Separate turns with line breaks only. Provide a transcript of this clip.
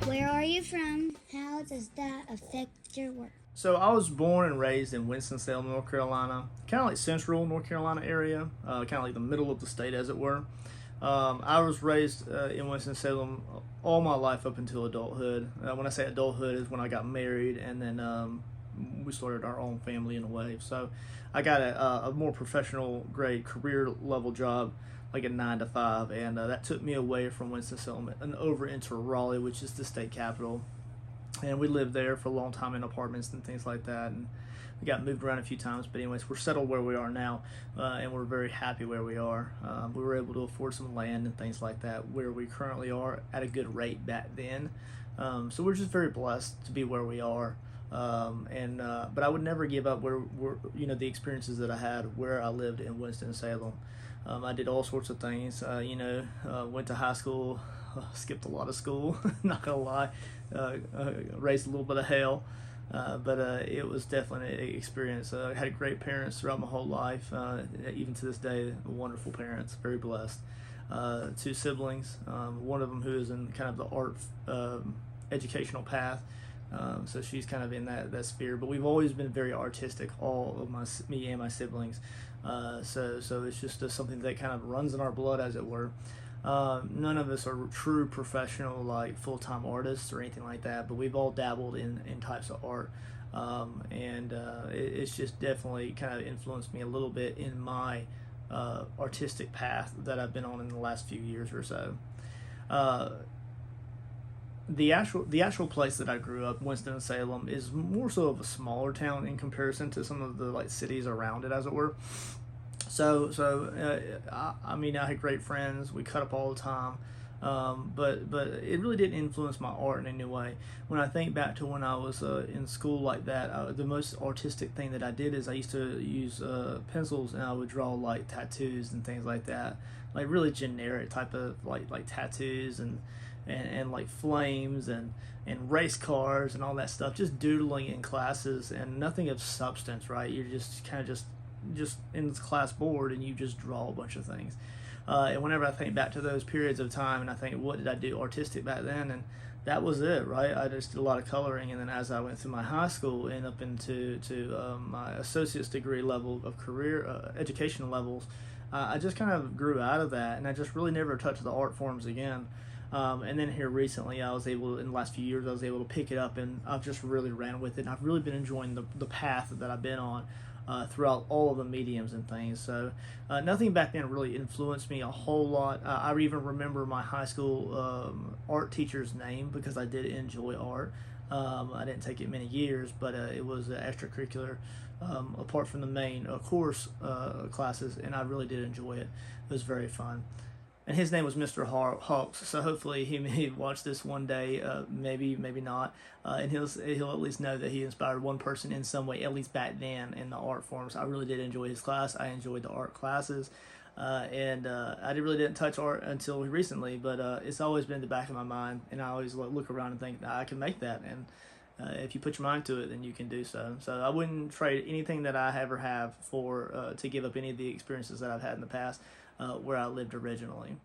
Where are you from? How does that affect your work?
So I was born and raised in Winston-Salem, North Carolina, kind of like central North Carolina area, kind of like the middle of the state, as it were. I was raised in Winston-Salem all my life up until adulthood. When I say adulthood is when I got married, and then we started our own family in a way. So I got a more professional grade career level job, like a 9 to 5, and that took me away from Winston-Salem and over into Raleigh, which is the state capital. And we lived there for a long time in apartments and things like that, and we got moved around a few times, but anyways, we're settled where we are now, and we're very happy where we are. We were able to afford some land and things like that where we currently are at a good rate back then. So we're just very blessed to be where we are. But I would never give up the experiences that I had where I lived in Winston-Salem. I did all sorts of things. Went to high school, skipped a lot of school. Not gonna lie, raised a little bit of hell, but it was definitely an experience. I had great parents throughout my whole life, even to this day, wonderful parents. Very blessed. 2 siblings. One of them who is in kind of the art educational path. So she's kind of in that sphere, but we've always been very artistic, all of me and my siblings. So it's just something that kind of runs in our blood, as it were. None of us are true professional, like full-time artists or anything like that, but we've all dabbled in types of art. It's just definitely kind of influenced me a little bit in my artistic path that I've been on in the last few years or so. The actual place that I grew up, Winston-Salem, is more so of a smaller town in comparison to some of the like cities around it, as it were. I mean, I had great friends. We cut up all the time, but it really didn't influence my art in any way. When I think back to when I was in school like that, the most artistic thing that I did is I used to use pencils, and I would draw like tattoos and things like that, like really generic type of like tattoos and like flames and race cars and all that stuff, just doodling in classes and nothing of substance, right? You're just kind of just in this class board, and you just draw a bunch of things. And whenever I think back to those periods of time, and I think, what did I do artistic back then? And that was it, right? I just did a lot of coloring, and then as I went through my high school and up into my associate's degree level of career educational levels, I just kind of grew out of that, and I just really never touched the art forms again. And then here recently, in the last few years, I was able to pick it up, and I've just really ran with it. And I've really been enjoying the path that I've been on throughout all of the mediums and things. So nothing back then really influenced me a whole lot. I even remember my high school art teacher's name because I did enjoy art. I didn't take it many years, but it was extracurricular apart from the main course classes, and I really did enjoy it. It was very fun. And his name was Mr. Hawks. So hopefully he may watch this one day, maybe not, and he'll at least know that he inspired one person in some way, at least back then in the art forms. I really did enjoy his class. I enjoyed the art classes, and I really didn't touch art until recently, but it's always been in the back of my mind, and I always look around and think, I can make that, and if you put your mind to it, then you can do so. So I wouldn't trade anything that I ever have for to give up any of the experiences that I've had in the past where I lived originally.